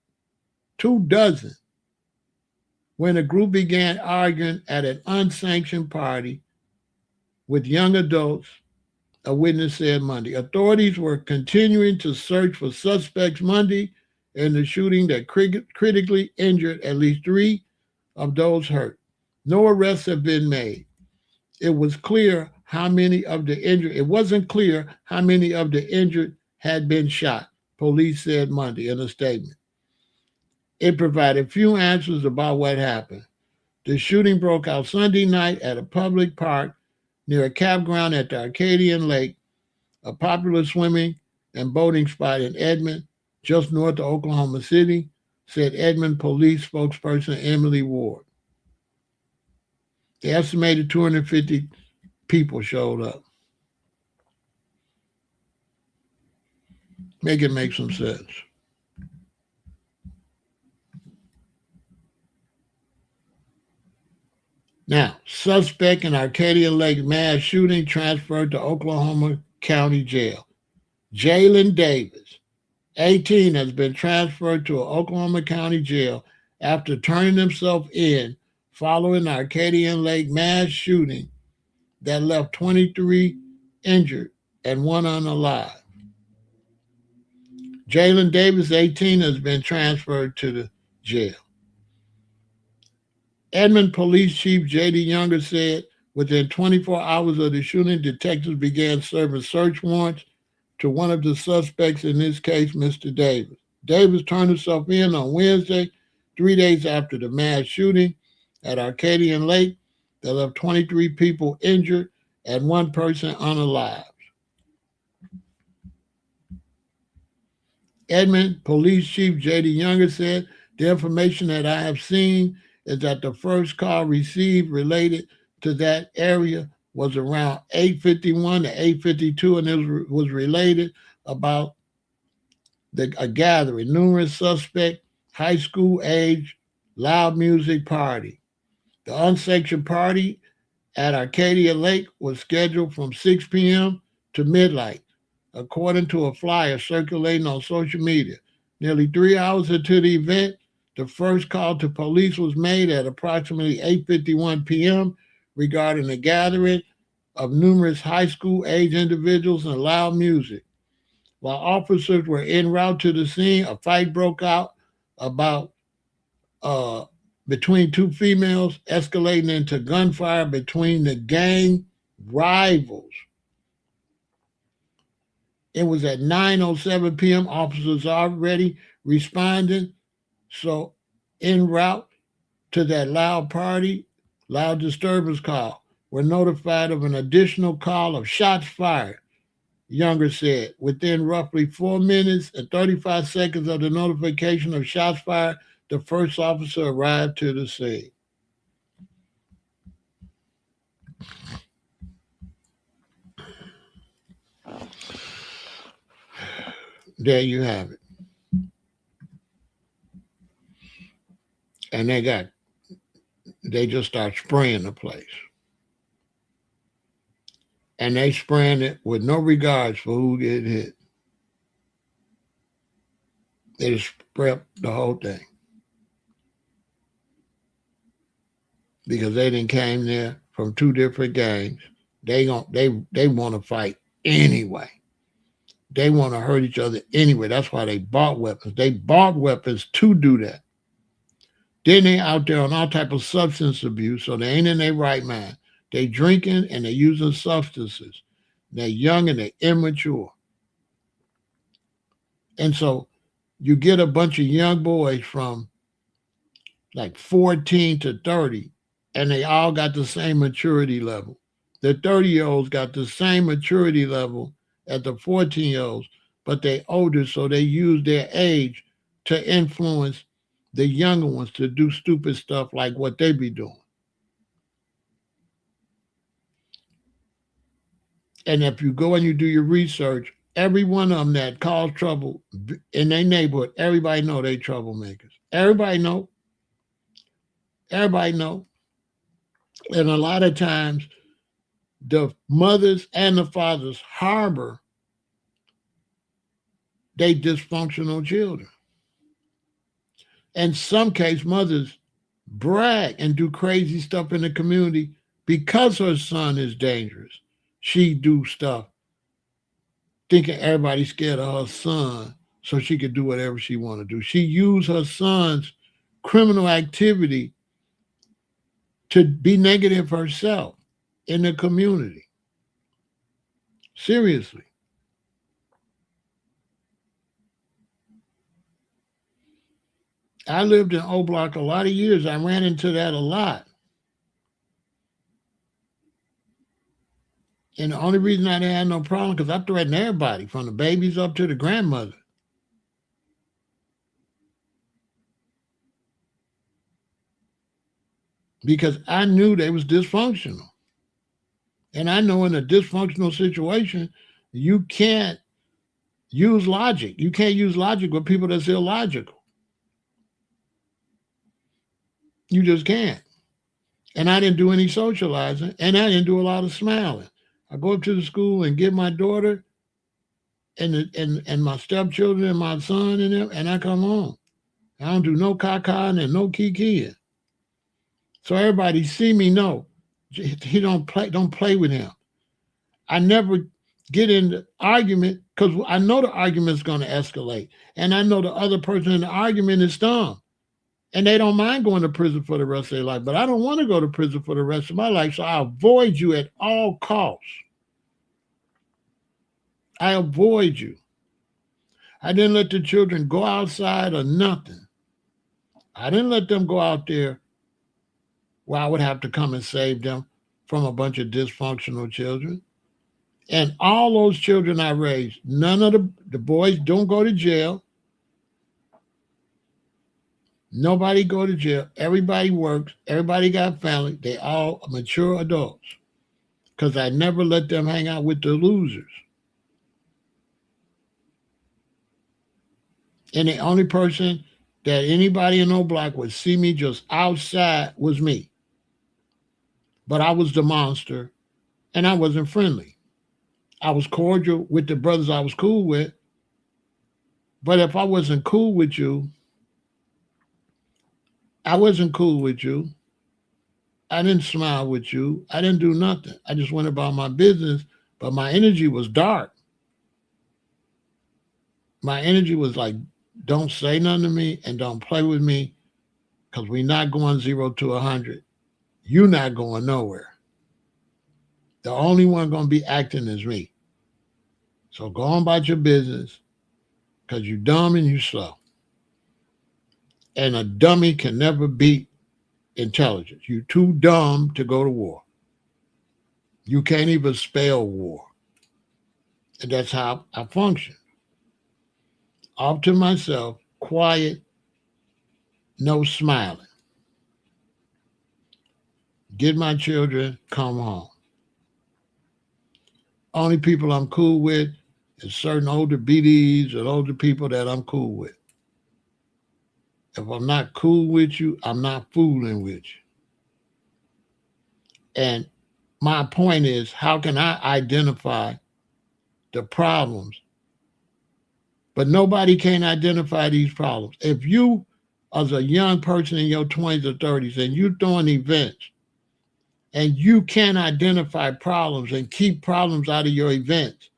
24. When a group began arguing at an unsanctioned party with young adults, a witness said Monday. Authorities were continuing to search for suspects Monday in the shooting that critically injured at least 3 of those hurt. No arrests have been made. It wasn't clear how many of the injured had been shot, police said Monday in a statement. It provided few answers about what happened. The shooting broke out Sunday night at a public park near a campground at the Arcadian Lake, a popular swimming and boating spot in Edmond, just north of Oklahoma City, said Edmond police spokesperson Emily Ward. The estimated 250 people showed up. Make it make some sense. Now, suspect in Arcadia Lake mass shooting transferred to Oklahoma County Jail. Jalen Davis, 18, has been transferred to Oklahoma County Jail after turning himself in following the Arcadian Lake mass shooting that left 23 injured and 1 unalive. Jalen Davis, 18, has been transferred to the jail. Edmond Police Chief J.D. Younger said within 24 hours of the shooting, detectives began serving search warrants to one of the suspects in this case, Mr. Davis. Davis turned himself in on Wednesday, 3 days after the mass shooting at Arcadian Lake that left 23 people injured and 1 person unalive. Edmond Police Chief J.D. Younger said, the information that I have seen is that the first call received related to that area was around 8:51 to 8:52, and it was related about a gathering, numerous suspect, high school age, loud music party. The unsanctioned party at Arcadia Lake was scheduled from 6 p.m. to midnight, according to a flyer circulating on social media. Nearly 3 hours into the event, the first call to police was made at approximately 8:51 p.m. regarding a gathering of numerous high school age individuals and loud music. While officers were en route to the scene, a fight broke out about between 2 females, escalating into gunfire between the gang rivals. It was at 9:07 p.m. Officers already responding, so en route to that loud disturbance call, were notified of an additional call of shots fired. Younger said, within roughly 4 minutes and 35 seconds of the notification of shots fired, the first officer arrived to the scene. There you have it. And they just start spraying the place. And they spraying it with no regards for who get hit. They just spray up the whole thing. Because they didn't came there from two different gangs. They want to fight anyway. They want to hurt each other anyway. That's why they bought weapons. They bought weapons to do that. Then they out there on all type of substance abuse, so they ain't in their right mind. They drinking and they using substances. They're young and they're immature. And so you get a bunch of young boys from like 14 to 30, and they all got the same maturity level. The 30-year-olds got the same maturity level as the 14-year-olds, but they older, so they use their age to influence the younger ones to do stupid stuff like what they be doing. And if you go and you do your research, every one of them that cause trouble in their neighborhood, everybody know they troublemakers. Everybody know. Everybody know. And a lot of times, the mothers and the fathers harbor they dysfunctional children. In some case, mothers brag and do crazy stuff in the community because her son is dangerous. She do stuff thinking everybody's scared of her son so she could do whatever she want to do. She used her son's criminal activity to be negative herself in the community. Seriously. I lived in O Block a lot of years. I ran into that a lot. And the only reason I didn't have no problem, because I threatened everybody, from the babies up to the grandmother. Because I knew they was dysfunctional. And I know in a dysfunctional situation, you can't use logic. You can't use logic with people that's illogical. You just can't. And I didn't do any socializing, and I didn't do a lot of smiling. I go up to the school and get my daughter and my stepchildren and my son and them, and I come home. I don't do no caca and no kikiing. So everybody see me know he don't play with him. I never get in the argument because I know the argument's going to escalate, and I know the other person in the argument is dumb, and they don't mind going to prison for the rest of their life. But I don't want to go to prison for the rest of my life, so I avoid you at all costs. I avoid you. I didn't let the children go outside or nothing. I didn't let them go out there where I would have to come and save them from a bunch of dysfunctional children. And all those children I raised, none of the boys don't go to jail. Nobody go to jail. Everybody works. Everybody got family. They all mature adults. Because I never let them hang out with the losers. And the only person that anybody in O Block would see me just outside was me. But I was the monster, and I wasn't friendly. I was cordial with the brothers I was cool with. But if I wasn't cool with you, I wasn't cool with you. I didn't smile with you. I didn't do nothing. I just went about my business, but my energy was dark. My energy was like, don't say nothing to me and don't play with me because we're not going 0 to 100. You're not going nowhere. The only one going to be acting is me. So go on about your business because you're dumb and you're slow. And a dummy can never beat intelligence. You're too dumb to go to war. You can't even spell war. And that's how I function. Off to myself, quiet, no smiling. Get my children, come home. Only people I'm cool with and certain older BDs and older people that I'm cool with. If I'm not cool with you, I'm not fooling with you. And my point is, how can I identify the problems? But nobody can identify these problems. If you, as a young person in your 20s or 30s, and you're doing events, and you can't identify problems and keep problems out of your events,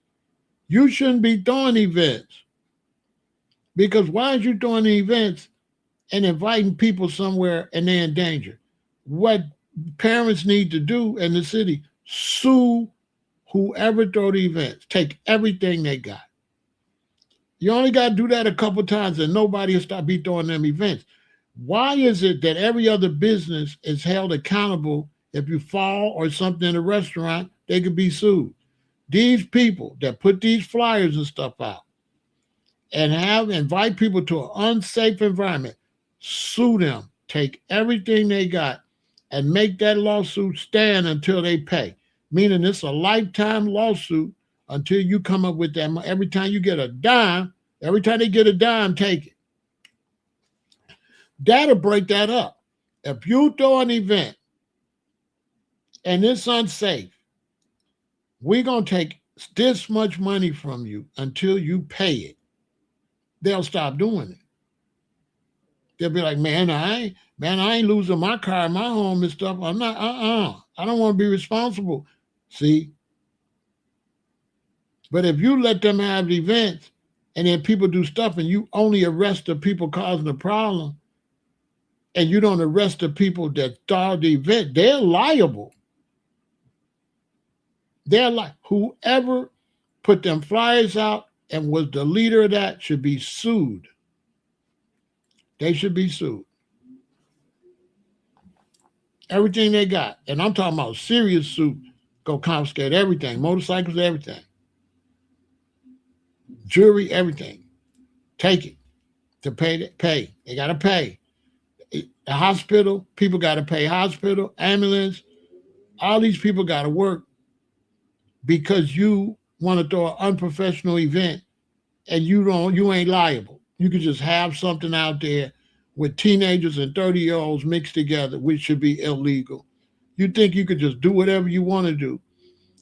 you shouldn't be doing events. Because why are you doing events and inviting people somewhere and they're in danger? What parents need to do in the city, sue whoever throw the events, take everything they got. You only got to do that a couple times and nobody will stop be throwing them events. Why is it that every other business is held accountable if you fall or something in a restaurant, they could be sued? These people that put these flyers and stuff out and invite people to an unsafe environment, sue them, take everything they got, and make that lawsuit stand until they pay. Meaning it's a lifetime lawsuit until you come up with that. Every time you get a dime, every time they get a dime, take it. That'll break that up. If you throw an event and it's unsafe, we're going to take this much money from you until you pay it. They'll stop doing it. They'll be like, man, I ain't losing my car, my home and stuff. I'm not, I don't want to be responsible. See? But if you let them have events and then people do stuff and you only arrest the people causing the problem and you don't arrest the people that started the event, they're liable. They're like, whoever put them flyers out and was the leader of that should be sued. They should be sued. Everything they got. And I'm talking about serious suit. Go confiscate everything. Motorcycles, everything. Jewelry, everything. Take it. To pay. They got to pay. The hospital, people got to pay hospital, ambulance. All these people got to work because you want to throw an unprofessional event and you ain't liable. You could just have something out there with teenagers and 30-year-olds mixed together, which should be illegal. You think you could just do whatever you want to do.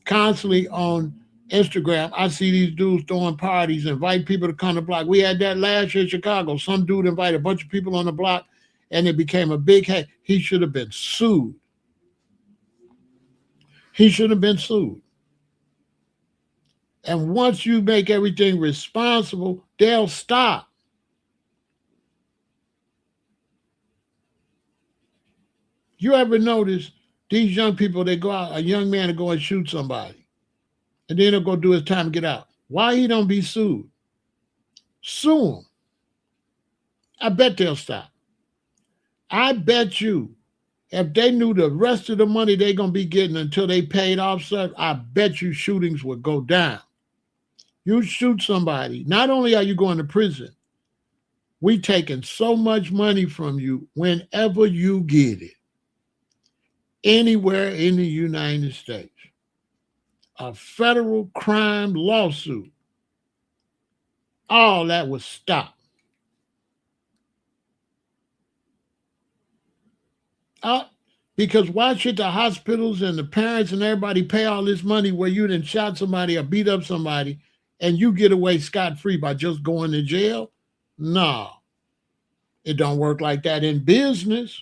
Constantly on Instagram, I see these dudes throwing parties, invite people to come to the block. We had that last year in Chicago. Some dude invited a bunch of people on the block and it became a big hit. He should have been sued. He should have been sued. And once you make everything responsible, they'll stop. You ever notice these young people, they go out, a young man to go and shoot somebody, and then he'll go do his time to get out. Why he don't be sued? Sue him. I bet they'll stop. I bet you if they knew the rest of the money they're going to be getting until they paid off stuff, I bet you shootings would go down. You shoot somebody, not only are you going to prison, we taking so much money from you whenever you get it, anywhere in the United States. A federal crime lawsuit, all that would stop. Because why should the hospitals and the parents and everybody pay all this money where you done shot somebody or beat up somebody and you get away scot-free by just going to jail? No. It don't work like that in business.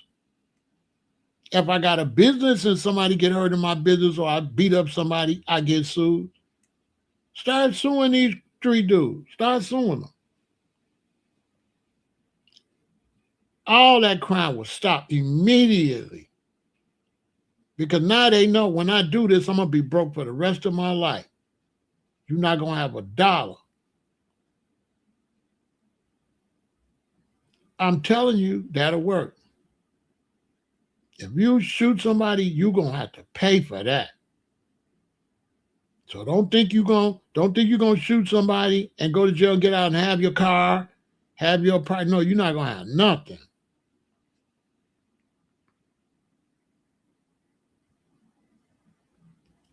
If I got a business and somebody get hurt in my business or I beat up somebody, I get sued. Start suing these three dudes. Start suing them. All that crime will stop immediately. Because now they know when I do this, I'm going to be broke for the rest of my life. You're not going to have a dollar. I'm telling you, that'll work. If you shoot somebody, you're going to have to pay for that. So don't think you're going to shoot somebody and go to jail and get out and have your car, have your part. No, you're not going to have nothing.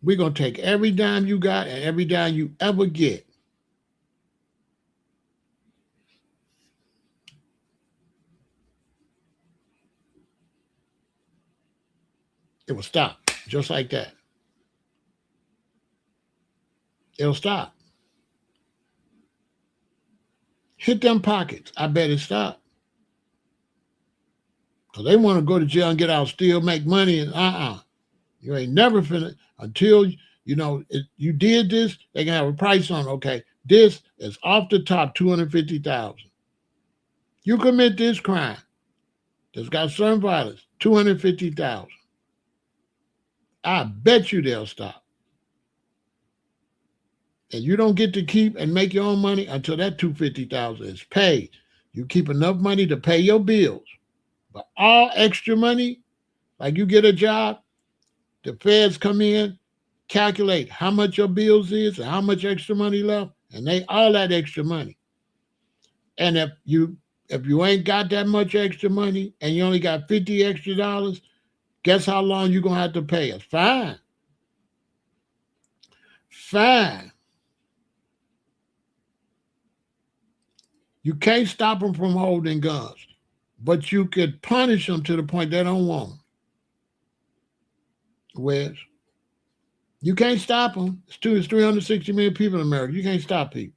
We're going to take every dime you got and every dime you ever get. It will stop just like that. It'll stop. Hit them pockets. I bet it stopped. Because they want to go to jail and get out, still make money, and you ain't never finna until you did this. They can have a price on. Okay, this is off the top 250,000. You commit this crime that's got certain violence, 250,000. I bet you they'll stop. And you don't get to keep and make your own money until that 250,000 is paid. You keep enough money to pay your bills, but all extra money, like you get a job, the feds come in, calculate how much your bills is and how much extra money left, and they all that extra money. And if you ain't got that much extra money and you only got $50 extra, guess how long you gonna have to pay us? Fine. You can't stop them from holding guns, but you could punish them to the point they don't want them. Wes, you can't stop them. It's 360 million people in America. You can't stop people.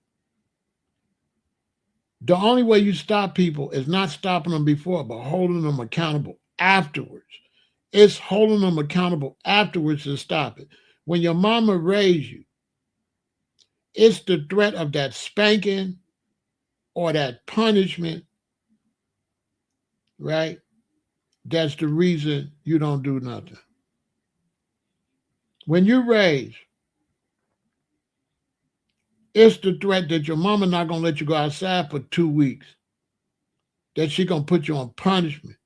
The only way you stop people is not stopping them before, but holding them accountable afterwards. It's holding them accountable afterwards to stop it. When your mama raised you, it's the threat of that spanking or that punishment, right? That's the reason you don't do nothing. When you raise, it's the threat that your mama not going to let you go outside for 2 weeks, that she going to put you on punishment,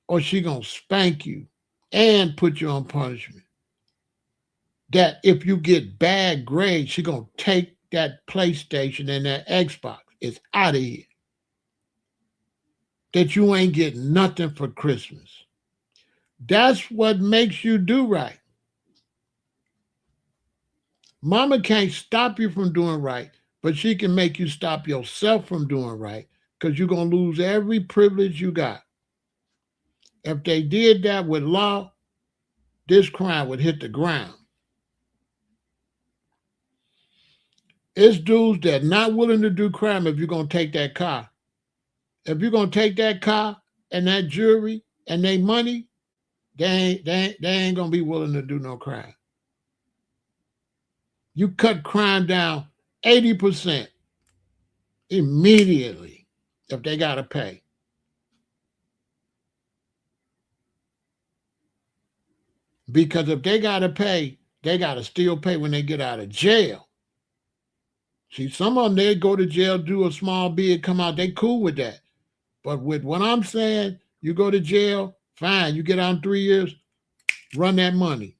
or she going to spank you and put you on punishment. That if you get bad grades, she going to take that PlayStation and that Xbox. It's out of here. That you ain't getting nothing for Christmas. That's what makes you do right. Mama can't stop you from doing right, but she can make you stop yourself from doing right, because you're going to lose every privilege you got. If they did that with law, this crime would hit the ground. It's dudes that are not willing to do crime if you're going to take that car. If you're going to take that car and that jewelry and their money, they ain't going to be willing to do no crime. You cut crime down 80% immediately if they got to pay. Because if they got to pay, they got to still pay when they get out of jail. See, some of them, they go to jail, do a small bid, come out, they cool with that. But with what I'm saying, you go to jail, fine, you get out in 3 years, run that money.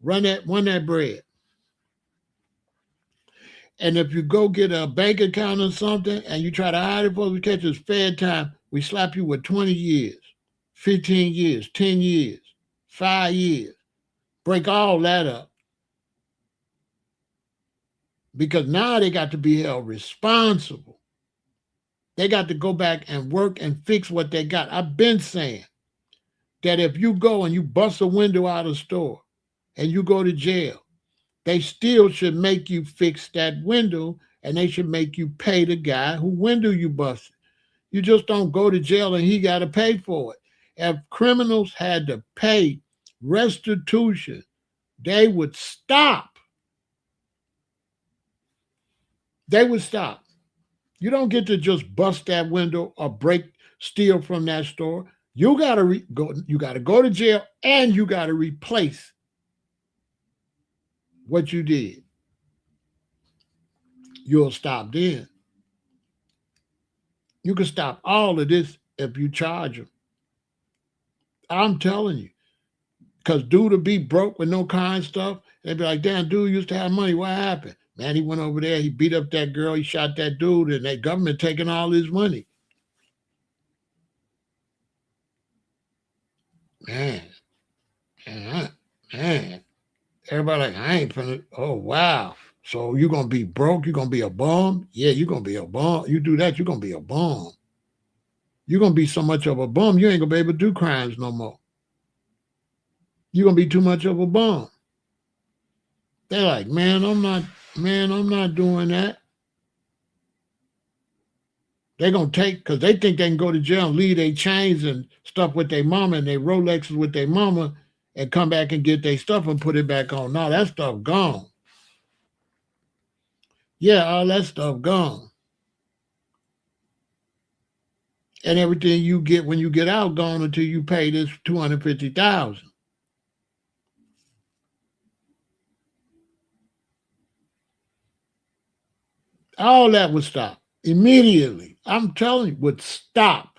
Run that bread. And if you go get a bank account or something and you try to hide it before we catch us Fed time, we slap you with 20 years, 15 years, 10 years, 5 years. Break all that up. Because now they got to be held responsible. They got to go back and work and fix what they got. I've been saying that if you go and you bust a window out of a store and you go to jail, they still should make you fix that window, and they should make you pay the guy who window you busted. You just don't go to jail and he got to pay for it. If criminals had to pay restitution, they would stop. They would stop. You don't get to just bust that window or steal from that store. You got to go to jail, and you got to replace what you did. You'll stop then. You can stop all of this if you charge them. I'm telling you. Because dude will be broke with no kind stuff. They'd be like, damn, dude used to have money. What happened? Man, he went over there, he beat up that girl, he shot that dude, and that government taking all his money. Man. Everybody like, I ain't finna, oh, wow. So you're going to be broke? You're going to be a bum? Yeah, you're going to be a bum. You do that, you're going to be a bum. You're going to be so much of a bum, you ain't going to be able to do crimes no more. You're gonna be too much of a bum. They're like, man, I'm not doing that. They're gonna take because they think they can go to jail and leave their chains and stuff with their mama and their Rolexes with their mama and come back and get their stuff and put it back on. No, that stuff gone. Yeah, all that stuff gone. And everything you get when you get out gone until you pay this $250,000. All that would stop immediately. I'm telling you, would stop.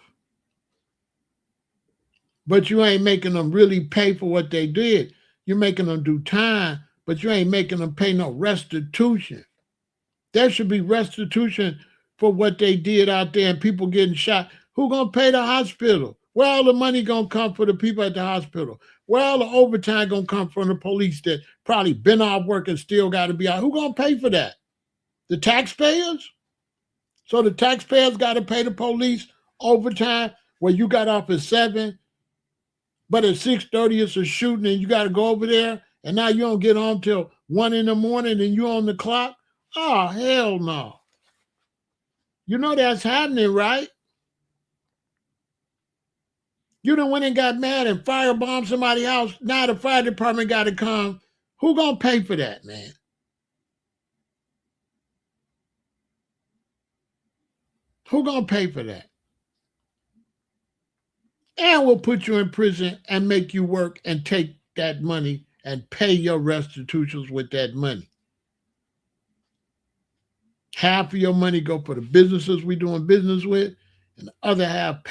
But you ain't making them really pay for what they did. You're making them do time, but you ain't making them pay no restitution. There should be restitution for what they did out there and people getting shot. Who gonna pay the hospital? Where all the money gonna come for the people at the hospital? Where all the overtime gonna come from the police that probably been off work and still got to be out? Who gonna pay for that? The taxpayers? So the taxpayers got to pay the police overtime where you got off at 7, but at 6:30 it's a shooting and you got to go over there and now you don't get home till 1 in the morning and you on the clock? Oh, hell no. You know that's happening, right? You done went and got mad and firebombed somebody's house. Now the fire department got to come. Who gonna pay for that, man? Who gonna pay for that? And we'll put you in prison and make you work and take that money and pay your restitutions with that money. Half of your money go for the businesses we doing business with, and the other half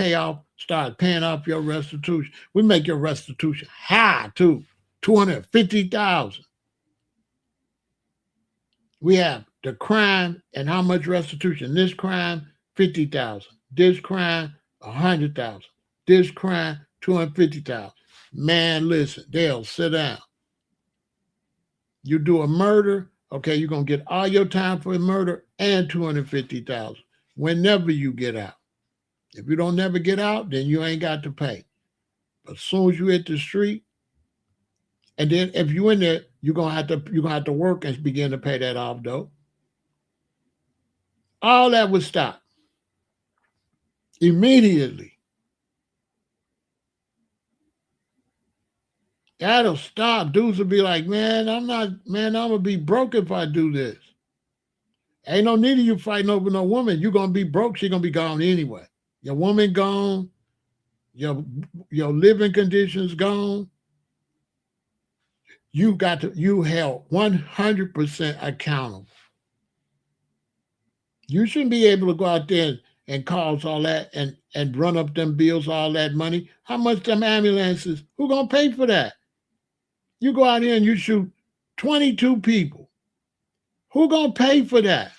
start paying off your restitution. We make your restitution high too, 250,000. We have the crime and how much restitution. This crime, 50,000. This crime, 100,000. This crime, 250,000. Man, listen, they'll sit down. You do a murder, okay, you're gonna get all your time for a murder and 250,000 whenever you get out. If you don't never get out, then you ain't got to pay. But as soon as you hit the street, and then if you in there, you're gonna have to work and begin to pay that off though. All that would stop immediately. That'll stop. Dudes will be like, man, I'm gonna be broke if I do this. Ain't no need of you fighting over no woman. You're gonna be broke, she's gonna be gone anyway. Your woman gone, your living conditions gone. You held 100% accountable. You shouldn't be able to go out there and cause all that and run up them bills, all that money. How much them ambulances? Who gonna pay for that? You go out here and you shoot 22 people. Who gonna pay for that?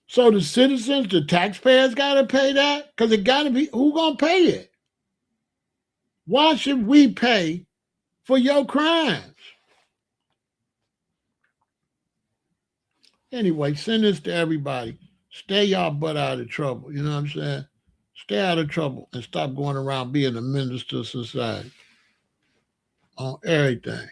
So the citizens, the taxpayers gotta pay that? Because it gotta be, who gonna pay it? Why should we pay for your crimes? Anyway, send this to everybody. Stay y'all butt out of trouble. You know what I'm saying? Stay out of trouble and stop going around being a menace to society on everything.